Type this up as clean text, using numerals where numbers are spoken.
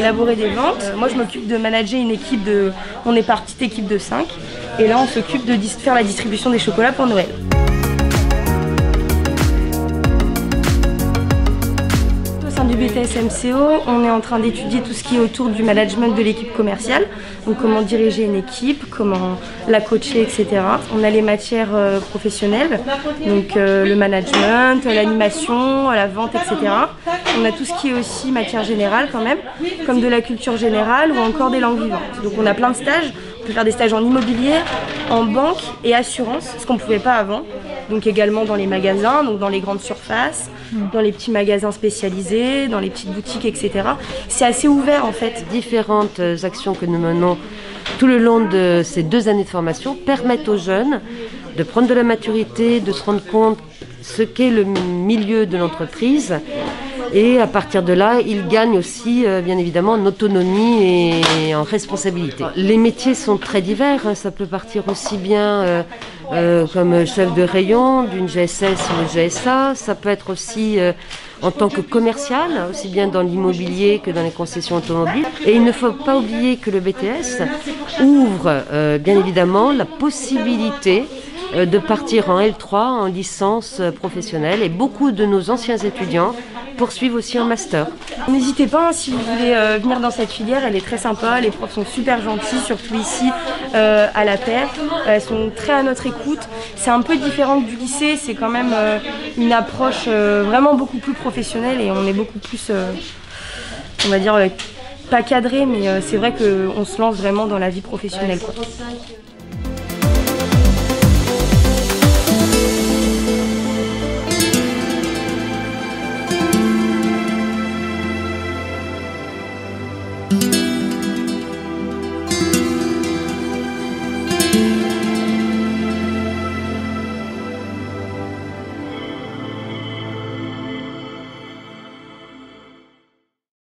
élaborer des ventes. Moi, je m'occupe de manager une équipe de... On est par petite équipe de 5. Et là, on s'occupe de faire la distribution des chocolats pour Noël. Du BTS MCO, on est en train d'étudier tout ce qui est autour du management de l'équipe commerciale, donc comment diriger une équipe, comment la coacher, etc. On a les matières professionnelles, donc le management, l'animation, la vente, etc. On a tout ce qui est aussi matière générale quand même, comme de la culture générale ou encore des langues vivantes. Donc on a plein de stages. On peut faire des stages en immobilier, en banque et assurance, ce qu'on ne pouvait pas avant. Donc également dans les magasins, donc dans les grandes surfaces, dans les petits magasins spécialisés, dans les petites boutiques, etc. C'est assez ouvert en fait. Différentes actions que nous menons tout le long de ces 2 années de formation permettent aux jeunes de prendre de la maturité, de se rendre compte ce qu'est le milieu de l'entreprise. Et à partir de là, ils gagnent aussi, bien évidemment, en autonomie et en responsabilité. Les métiers sont très divers. Ça peut partir aussi bien comme chef de rayon d'une GSS ou une GSA. Ça peut être aussi en tant que commercial, aussi bien dans l'immobilier que dans les concessions automobiles. Et il ne faut pas oublier que le BTS ouvre, bien évidemment, la possibilité de partir en L3, en licence professionnelle. Et beaucoup de nos anciens étudiants poursuivent aussi un master. N'hésitez pas, si vous voulez venir dans cette filière, elle est très sympa, les profs sont super gentils, surtout ici à la Paire. Elles sont très à notre écoute. C'est un peu différent du lycée, c'est quand même une approche vraiment beaucoup plus professionnelle et on est beaucoup plus, on va dire, pas cadré, mais c'est vrai qu'on se lance vraiment dans la vie professionnelle, quoi.